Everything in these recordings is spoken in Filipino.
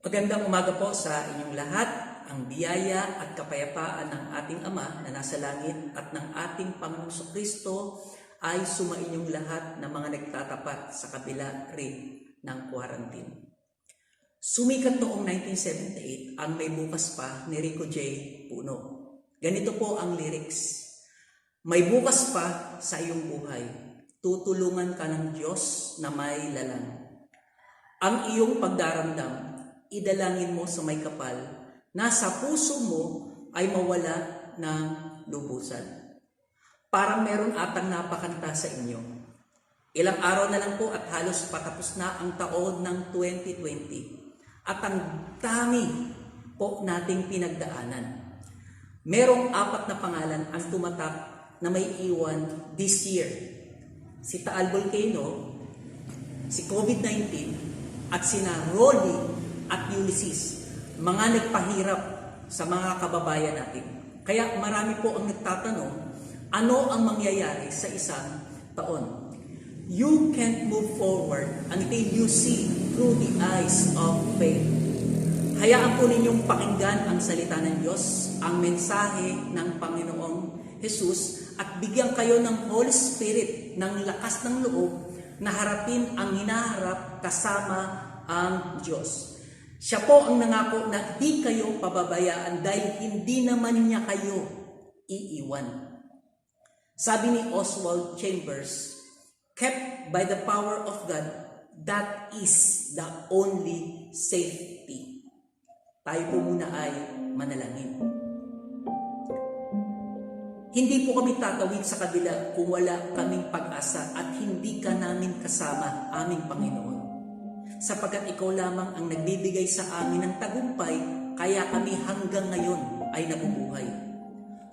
Magandang umaga po sa inyong lahat. Ang biyaya at kapayapaan ng ating Ama na nasa langit at ng ating Panginoong Kristo ay sumainyong lahat na mga nagtatapat sa kabila rin ng quarantine. Sumikat noong 1978 ang May Bukas Pa ni Rico J. Puno. Ganito po ang lyrics. May bukas pa sa iyong buhay. Tutulungan ka ng Diyos na may lalang. Ang iyong pagdaramdam, idalangin mo sa may kapal na sa puso mo ay mawala ng lubusan. Parang meron atang napakanta sa inyo. Ilang araw na lang po at halos patapos na ang taon ng 2020. At ang dami po nating pinagdaanan. Merong 4 na pangalan ang tumatak na may iwan this year. Si Taal Volcano, si COVID-19, at sina Rolly at Ulysses, mga nagpahirap sa mga kababayan natin. Kaya marami po ang nagtatanong, ano ang mangyayari sa isang taon? You can't move forward until you see through the eyes of faith. Hayaan po ninyong pakinggan ang salita ng Diyos, ang mensahe ng Panginoong Jesus, at bigyan kayo ng Holy Spirit ng lakas ng loob na harapin ang hinaharap kasama ang Diyos. Siya po ang nangako na di kayo pababayaan dahil hindi naman niya kayo iiwan. Sabi ni Oswald Chambers, kept by the power of God, that is the only safety. Tayo po muna ay manalangin. Hindi po kami tatawid sa kabila kung wala kaming pag-asa at hindi ka namin kasama, aming Panginoon. Sapagkat ikaw lamang ang nagbibigay sa amin ng tagumpay, kaya kami hanggang ngayon ay nabubuhay.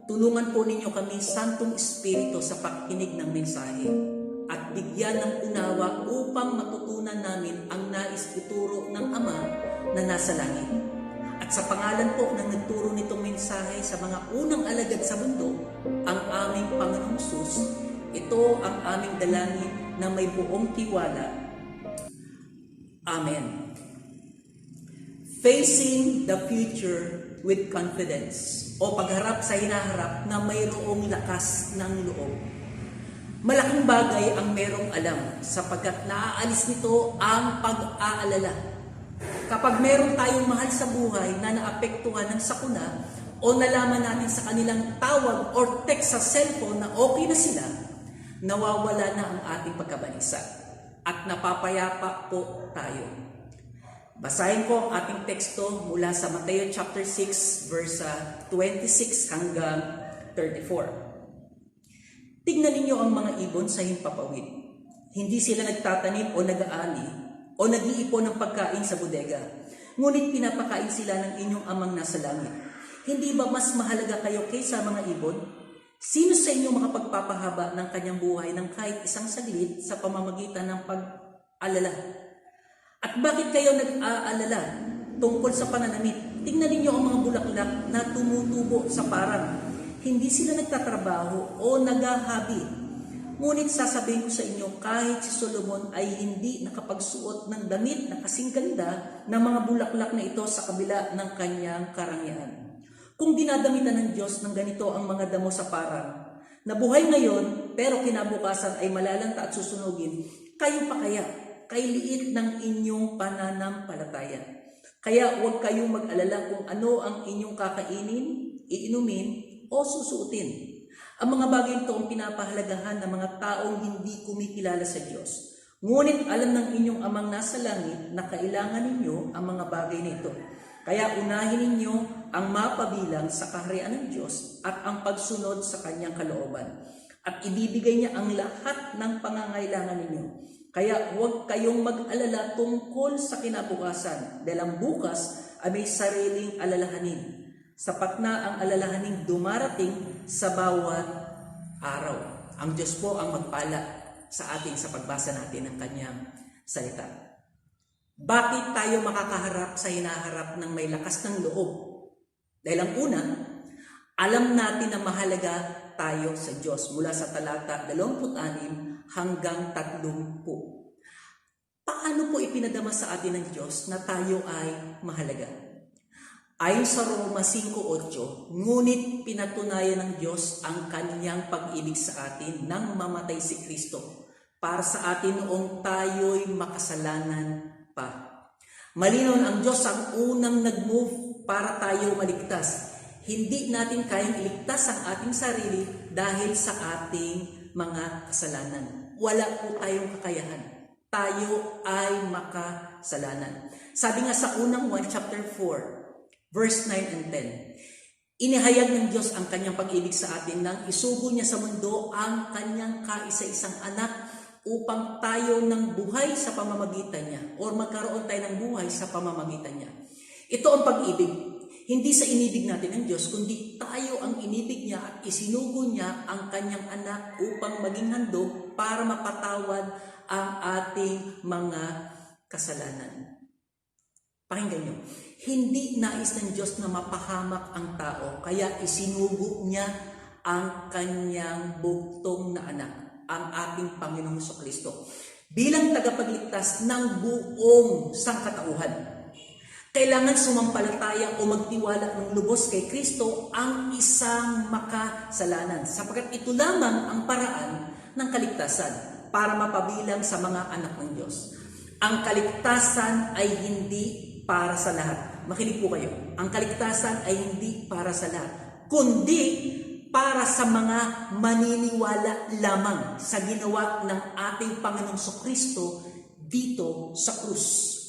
Tulungan po ninyo kami, Santong Espiritu, sa pakikinig ng mensahe at bigyan ng unawa upang matutunan namin ang nais ituro ng Ama na nasa langit. At sa pangalan po ng nagturo nitong mensahe sa mga unang alagad sa mundo, ang aming Panginoong Sus, ito ang aming dalangin na may buong tiwala. Amen. Facing the future with confidence, o pagharap sa hinaharap na mayroong lakas ng loob. Malaking bagay ang merong alam sapagkat naaalis nito ang pag-aalala. Kapag meron tayong mahal sa buhay na naapektuhan ng sakuna o nalaman natin sa kanilang tawag or text sa cellphone na okay na sila, nawawala na ang ating pagkabalisa at napapayapa po tayo. Basahin ko ang ating teksto mula sa Mateo chapter 6 verse 26 hanggang 34. Tignan ninyo ang mga ibon sa himpapawid. Hindi sila nagtatanim o nag-aani o nag-iipon ng pagkain sa bodega. Ngunit pinapakain sila ng inyong amang nasa langit. Hindi ba mas mahalaga kayo kaysa mga ibon? Sino sa inyo makapagpapahaba ng kanyang buhay ng kahit isang saglit sa pamamagitan ng pag-alala? At bakit kayo nag-aalala tungkol sa pananamit? Tingnan ninyo ang mga bulaklak na tumutubo sa parang. Hindi sila nagtatrabaho o naghahabi. Ngunit sasabihin ko sa inyo, kahit si Solomon ay hindi nakapagsuot ng damit na kasing ganda ng mga bulaklak na ito sa kabila ng kanyang karangyaan. Kung dinadamitan ng Diyos ng ganito ang mga damo sa parang, na buhay ngayon pero kinabukasan ay malalanta at susunugin, kayo pa kaya? Kay liit ng inyong pananampalataya. Kaya huwag kayong mag-alala kung ano ang inyong kakainin, iinumin, o susuotin. Ang mga bagay ito ang pinapahalagahan ng mga taong hindi kumikilala sa Diyos. Ngunit alam ng inyong amang nasa langit na kailangan ninyo ang mga bagay nito. Kaya unahin ninyo ang mapabilang sa kaharian ng Diyos at ang pagsunod sa kanyang kalooban. At ibibigay niya ang lahat ng pangangailangan ninyo. Kaya huwag kayong mag-alala tungkol sa kinabukasan dahil ang bukas ay may sariling alalahanin. Sapat na ang alalahaning dumarating sa bawat araw. Ang Diyos po ang magpala sa ating sa pagbasa natin ng kanyang salita. Bakit tayo makakaharap sa hinaharap ng may lakas ng loob? Dahil ang una, alam natin na mahalaga tayo sa Diyos mula sa talata 26 hanggang 30. Paano po ipinadama sa atin ng Diyos na tayo ay mahalaga? Ayon sa Roma 5:8, ngunit pinatunayan ng Diyos ang kanyang pag-ibig sa atin nang mamatay si Kristo para sa atin noong tayo'y makasalanan pa. Malinaw ang Diyos ang unang nag-move para tayo maligtas. Hindi natin kayang iligtas ang ating sarili dahil sa ating mga kasalanan. Wala po tayong kakayahan. Tayo ay makasalanan. Sabi nga sa unang 1 chapter 4, verse 9 and 10, inihayag ng Diyos ang kanyang pag-ibig sa atin nang isugo niya sa mundo ang kanyang kaisa-isang anak upang tayo ng buhay sa pamamagitan niya o magkaroon tayo ng buhay sa pamamagitan niya. Ito ang pag-ibig. Hindi sa inibig natin ng Diyos, kundi tayo ang inibig niya at isinugo niya ang kanyang anak upang maging handog para mapatawad ang ating mga kasalanan. Pakinggan niyo, hindi nais ng Diyos na mapahamak ang tao, kaya isinugo niya ang kanyang bugtong na anak, ang ating Panginoong Jesucristo, bilang tagapagligtas ng buong sangkatauhan. Kailangan sumampalataya o magtiwala ng lubos kay Kristo ang isang makasalanan, sapagkat ito lamang ang paraan ng kaligtasan para mapabilang sa mga anak ng Diyos. Ang kaligtasan ay hindi para sa lahat. Makinig po kayo. Ang kaligtasan ay hindi para sa lahat, kundi para sa mga maniniwala lamang sa ginawa ng ating Panginoong Jesucristo dito sa krus.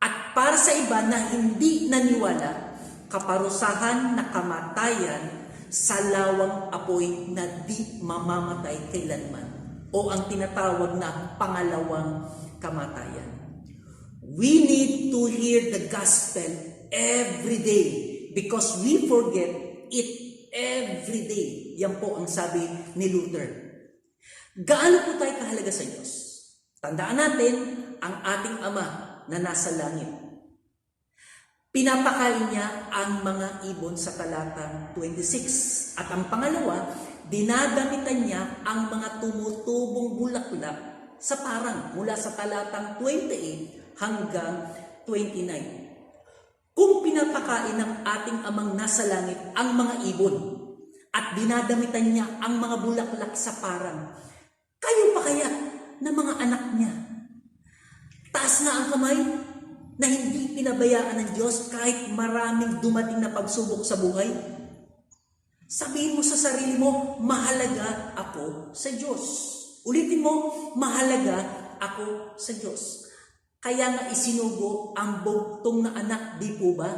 At para sa iba na hindi naniwala, kaparusahan na kamatayan sa lawang apoy na di mamamatay kailanman, o ang tinatawag na pangalawang kamatayan. We need to hear the gospel every day because we forget it every day. Yan po ang sabi ni Luther. Gaano po tayo kahalaga sa Diyos? Tandaan natin ang ating Ama na nasa langit. Pinapakain niya ang mga ibon sa talatang 26. At ang pangalawa, dinadamitan niya ang mga tumutubong bulaklak sa parang mula sa talatang 28 hanggang 29. Kung pinapakain ng ating Amang nasa langit ang mga ibon at dinadamitan niya ang mga bulaklak sa parang, kayo pa kaya na mga anak niya? Taas na ang kamay na hindi pinabayaan ng Diyos kahit maraming dumating na pagsubok sa buhay. Sabihin mo sa sarili mo, mahalaga ako sa Diyos. Ulitin mo, mahalaga ako sa Diyos. Kaya nga isinugo ang bugtong na anak, di po ba?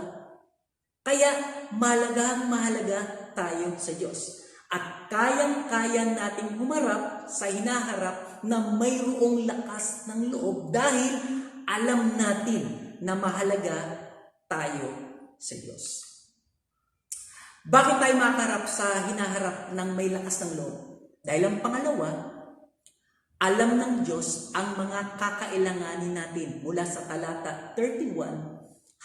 Kaya mahalaga tayo sa Diyos. At kayang-kaya nating humarap sa hinaharap na mayroong lakas ng loob dahil alam natin na mahalaga tayo sa Diyos. Bakit tayo makaharap sa hinaharap ng may lakas ng loob? Dahil ang pangalawa, alam ng Diyos ang mga kakailanganin natin mula sa talata 31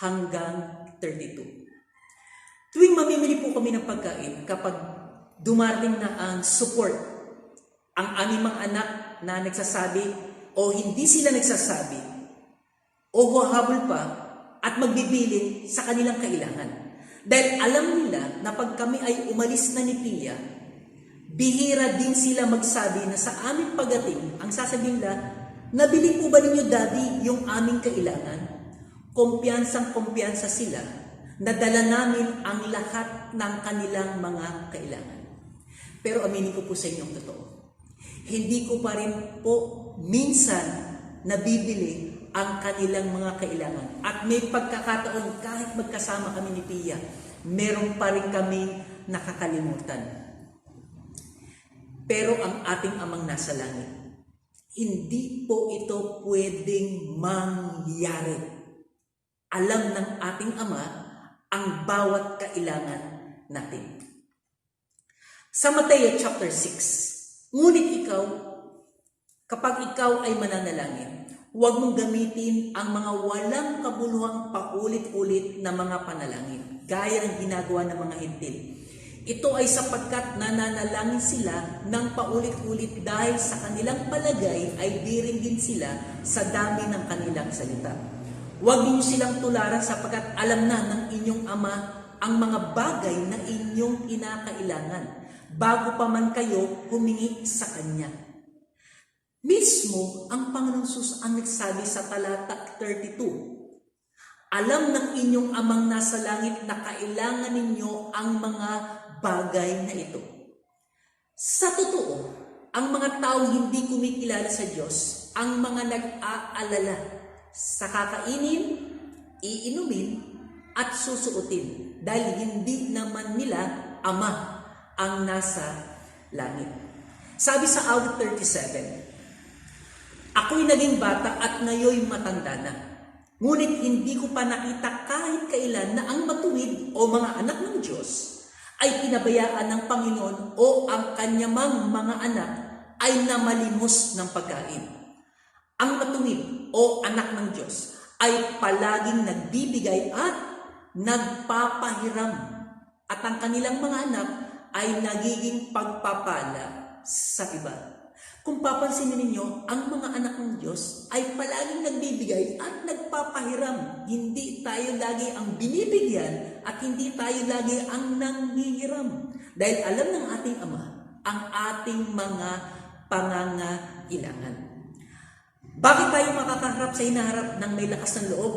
hanggang 32. Tuwing mamimili po kami ng pagkain, kapag dumating na ang support, ang aming mga anak na nagsasabi o hindi sila nagsasabi o hahabol pa at magbibiling sa kanilang kailangan. Dahil alam nila na pag kami ay umalis na ni Pia, bihira din sila magsabi na sa aming pagdating, ang sasabihin nila, nabili po ba ninyo daddy yung aming kailangan? Kumpiyansang-kumpiyansa sila na dala namin ang lahat ng kanilang mga kailangan. Pero aminin ko po sa inyo ang totoo. Hindi ko pa rin po minsan nabibili ang kanilang mga kailangan. At may pagkakataon kahit magkasama kami ni Pia, meron pa rin kami nakakalimutan. Pero ang ating Amang nasa langit, hindi po ito pwedeng mangyari. Alam ng ating Ama ang bawat kailangan natin. Sa Mateo chapter 6, ngunit ikaw, kapag ikaw ay mananalangin, huwag mong gamitin ang mga walang kabuluhang paulit-ulit na mga panalangin, gaya ng ginagawa ng mga hintil. Ito ay sapagkat nananalangin sila ng paulit-ulit dahil sa kanilang palagay ay diringgin sila sa dami ng kanilang salita. Huwag niyo silang tularan sapagkat alam na ng inyong Ama ang mga bagay na inyong kinakailangan bago pa man kayo humingi sa Kanya. Mismo ang Panginoong Hesus ang nagsabi sa talata 32, alam ng inyong Amang nasa langit na kailangan ninyo ang mga bagay na ito. Sa totoo, ang mga taong hindi kumikilala sa Diyos, ang mga nag-aalala sa kakainin, iinumin, at susuotin dahil hindi naman nila Ama ang nasa langit. Sabi sa awit 37, ako'y naging bata at ngayon matanda na. Ngunit hindi ko pa nakita kahit kailan na ang matuwid o mga anak ng Diyos ay pinabayaan ng Panginoon o ang kanyamang mga anak ay namalimos ng pagkain. Ang matuwid o anak ng Diyos ay palaging nagbibigay at nagpapahiram at ang kanilang mga anak ay nagiging pagpapala sa iba. Kung papansinin ninyo, ang mga anak ng Diyos ay palaging nagbibigay at nagpapahiram. Hindi tayo lagi ang binibigyan at hindi tayo lagi ang nanghihiram. Dahil alam ng ating Ama ang ating mga pangangailangan. Bakit tayo makakaharap sa hinaharap ng may lakas ng loob?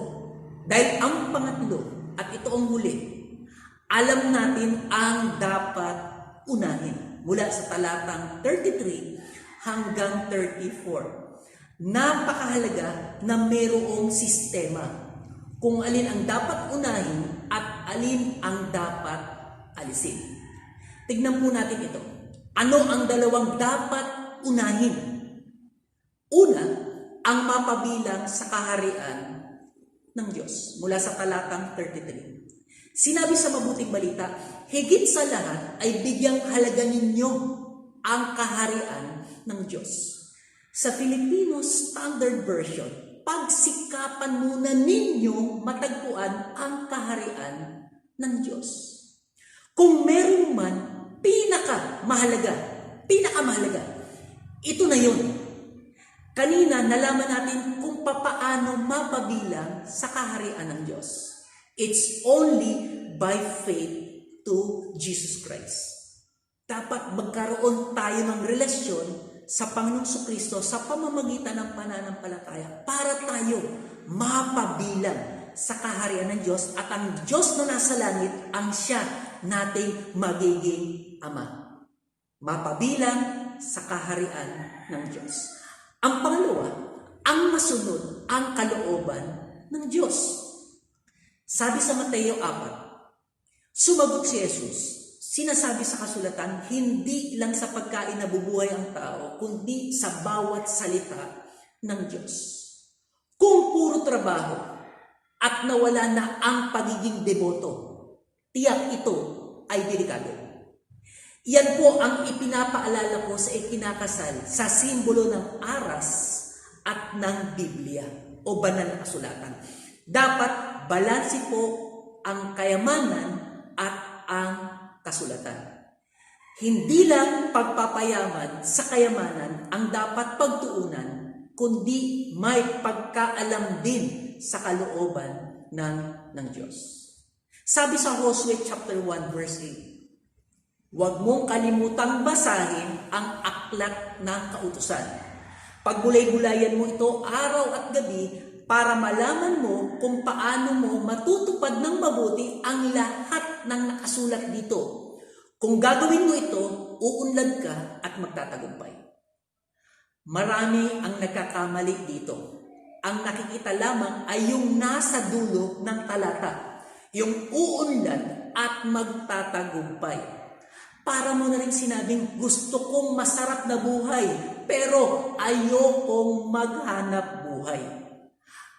Dahil ang pangatlo, at ito ang huli, alam natin ang dapat unahin. Mula sa talatang 33 hanggang 34. Napakahalaga na mayroong sistema kung alin ang dapat unahin at alin ang dapat alisin. Tignan po natin ito. Ano ang dalawang dapat unahin? Una, ang mapabilang sa kaharian ng Diyos. Mula sa talatang 33. Sinabi sa mabuting balita, higit sa lahat ay bigyang halaga ninyo ang kaharian ng Diyos. Sa Filipino Standard Version, pagsikapan muna ninyo matagpuan ang kaharian ng Diyos. Kung meron man pinakamahalaga, ito na yun. Kanina nalaman natin kung papaano mapabilang sa kaharian ng Diyos. It's only by faith to Jesus Christ. Dapat magkaroon tayo ng relasyon sa Panginoong Kristo sa pamamagitan ng pananampalataya para tayo mapabilang sa kaharian ng Diyos at ang Diyos na nasa langit ang siya nating magiging Ama. Mapabilang sa kaharian ng Diyos. Ang pangalawa, ang masunod ang kalooban ng Diyos. Sabi sa Mateo 4, sumagot si Jesus, sinasabi sa kasulatan, hindi lang sa pagkain nabubuhay ang tao, kundi sa bawat salita ng Diyos. Kung puro trabaho at nawala na ang pagiging deboto, tiyak ito ay delikado. Yan po ang ipinapaalala ko sa ikinakasal sa simbolo ng aras at ng Biblia o banal na kasulatan. Dapat balanse po ang kayamanan at ang kasulatan. Hindi lang pagpapayaman sa kayamanan ang dapat pagtuunan, kundi may pagkaalam din sa kalooban ng Diyos. Sabi sa Josue chapter 1 verse 8, huwag mong kalimutang basahin ang aklat ng kautusan. Pagbulay-bulayan mo ito araw at gabi para malaman mo kung paano mo matutupad ng mabuti ang lahat ng nakasulat dito. Kung gagawin mo ito, uunlad ka at magtatagumpay. Marami ang nagkakamali dito. Ang nakikita lamang ay yung nasa dulo ng talata, yung uunlad at magtatagumpay. Para mo na rin sinabing, gusto kong masarap na buhay, pero ayokong maghanap buhay.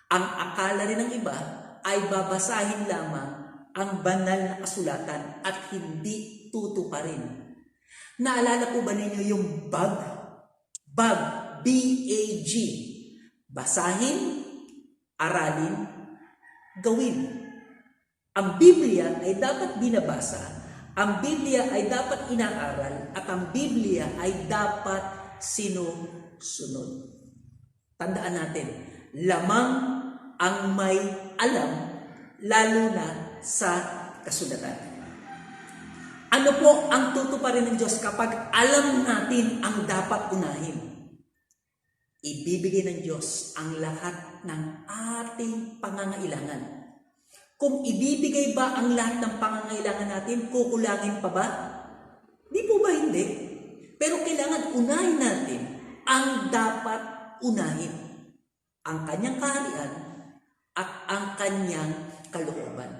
Ang akala rin ng iba ay babasahin lamang ang banal na kasulatan at hindi tutuparin. Naalala po ba ninyo yung BAG? BAG, B-A-G. Basahin, aralin, gawin. Ang Biblia ay dapat binabasa Ang Biblia ay dapat inaaral at ang Biblia ay dapat sinusunod. Tandaan natin, lamang ang may alam, lalo na sa kasulatan. Ano po ang tutuparin ng Diyos kapag alam natin ang dapat unahin? Ibibigay ng Diyos ang lahat ng ating pangangailangan. Kung ibibigay ba ang lahat ng pangangailangan natin, kukulangin pa ba? Di po ba hindi? Pero kailangan unahin natin ang dapat unahin. Ang kanyang kaharian at ang kanyang kalooban.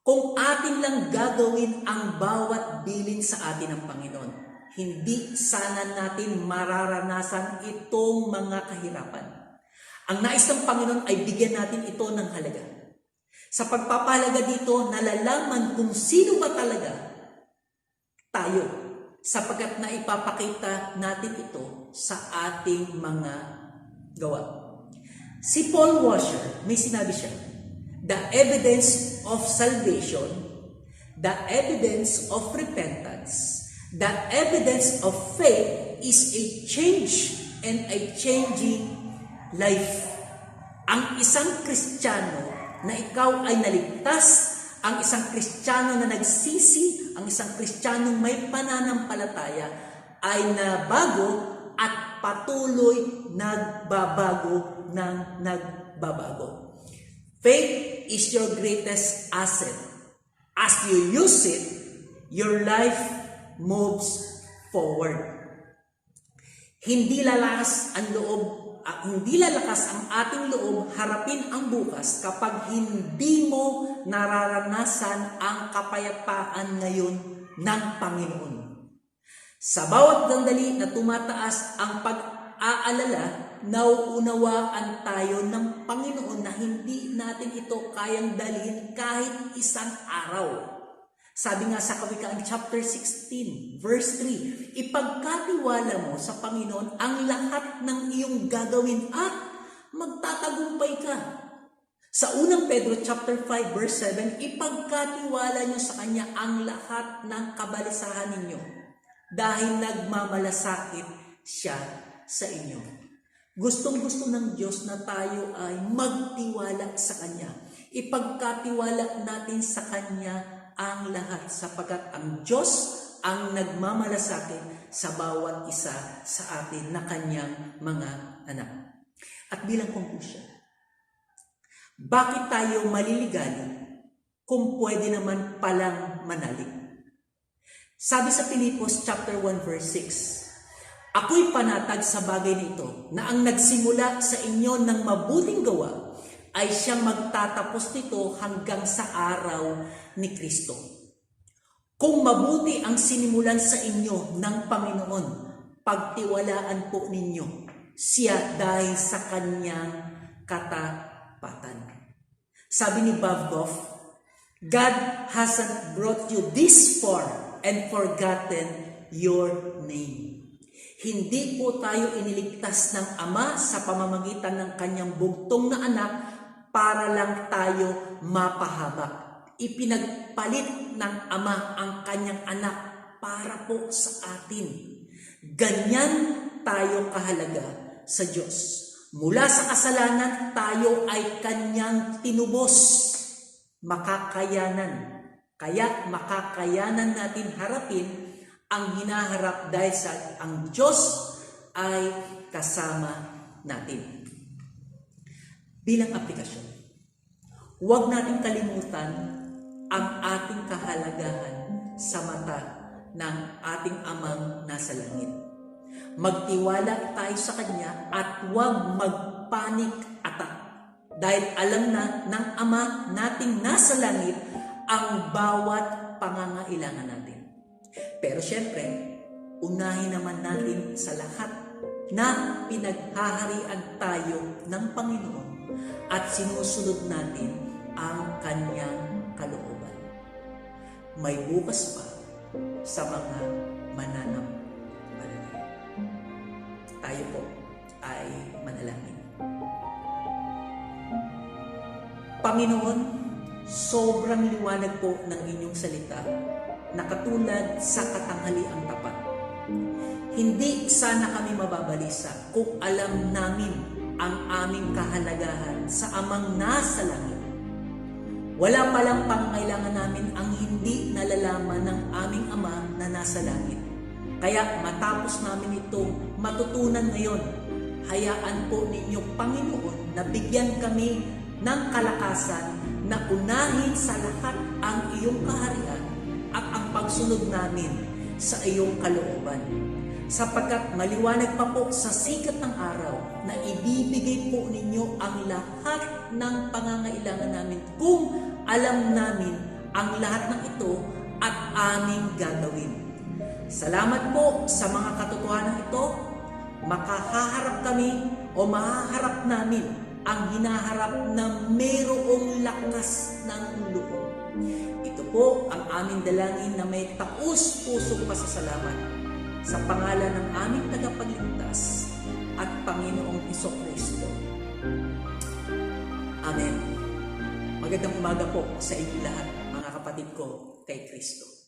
Kung atin lang gagawin ang bawat bilin sa atin ng Panginoon, hindi sana natin mararanasan itong mga kahirapan. Ang nais ng Panginoon ay bigyan natin ito ng halaga. Sa pagpapahalaga dito, nalalaman kung sino ba talaga tayo sapagkat naipapakita natin ito sa ating mga gawa. Si Paul Washer, may sinabi siya, the evidence of salvation, the evidence of repentance, the evidence of faith is a change and a changing life. Ang isang Kristiyano na ikaw ay naligtas, ang isang Kristiyano na nagsisi, ang isang Kristiyanong may pananampalataya ay nabago at patuloy nagbabago ng nagbabago. Faith is your greatest asset. As you use it, your life moves forward. Hindi lalakas ang ating loob harapin ang bukas kapag hindi mo nararanasan ang kapayapaan ngayon ng Panginoon. Sa bawat sandali na tumataas ang pag-aalala, nauunawaan tayo ng Panginoon na hindi natin ito kayang dalhin kahit isang araw. Sabi nga sa Kawikaan chapter 16, verse 3, ipagkatiwala mo sa Panginoon ang lahat ng iyong gagawin at magtatagumpay ka. Sa unang Pedro chapter 5, verse 7, ipagkatiwala nyo sa Kanya ang lahat ng kabalisahan ninyo dahil nagmamalasakit siya sa inyo. Gustong-gusto ng Diyos na tayo ay magtiwala sa Kanya. Ipagkatiwala natin sa Kanya ang lahat sapagkat ang Diyos ang nagmamalasakit sa bawat isa sa atin na Kanyang mga anak. At bilang conclusion, bakit tayo maliligali kung pwede naman palang manalig? Sabi sa Pilipos chapter 1 verse 6, ako'y panatag sa bagay nito na ang nagsimula sa inyo ng mabuting gawa ay siyang magtatapos nito hanggang sa araw ni Kristo. Kung mabuti ang sinimulan sa inyo ng Panginoon, pagtiwalaan po ninyo siya dahil sa kanyang katapatan. Sabi ni Bob Goff, God hasn't brought you this far and forgotten your name. Hindi po tayo iniligtas ng Ama sa pamamagitan ng kanyang bugtong na anak para lang tayo mapahabak. Ipinagpalit ng Ama ang kanyang anak para po sa atin. Ganyan tayo kahalaga sa Diyos. Mula sa kasalanan, tayo ay kanyang tinubos. Makakayanan. Kaya makakayanan natin harapin ang hinaharap dahil sa ang Diyos ay kasama natin. Bilang aplikasyon, huwag natin kalimutan ang ating kahalagahan sa mata ng ating Amang nasa langit. Magtiwala tayo sa Kanya at huwag magpanik attack dahil alam na ng Ama nating nasa langit ang bawat pangangailangan natin. Pero syempre, unahin naman natin sa lahat na pinaghaharian tayo ng Panginoon at sinusunod natin ang kanyang kalooban. May bukas pa sa mga mananampalataya. Tayo po ay manalangin. Panginoon, sobrang liwanag po ng inyong salita na katulad sa katanghaliang tapat. Hindi sana kami mababalisa kung alam namin ang aming kahalagahan sa Amang nasa langit. Wala palang pangailangan namin ang hindi nalalaman ng aming Ama na nasa langit. Kaya matapos namin itong matutunan ngayon, hayaan po ninyo, Panginoon, na bigyan kami ng kalakasan na unahin sa lahat ang iyong kaharian at ang pagsunod namin sa iyong kalooban. Sapagkat maliwanag pa po sa sikat ng araw na ibibigay po ninyo ang lahat ng pangangailangan namin kung alam namin ang lahat ng ito at aming gagawin. Salamat po sa mga katotohanan ito. Makahaharap kami o mahaharap namin ang hinaharap na mayroong lakas ng loob. Ito po ang aming dalangin na may taus-pusong pasasalamat sa pangalan ng aming tagapagligtas at Panginoong Hesukristo. Amen. Magandang umaga po sa inyong lahat, mga kapatid ko kay Kristo.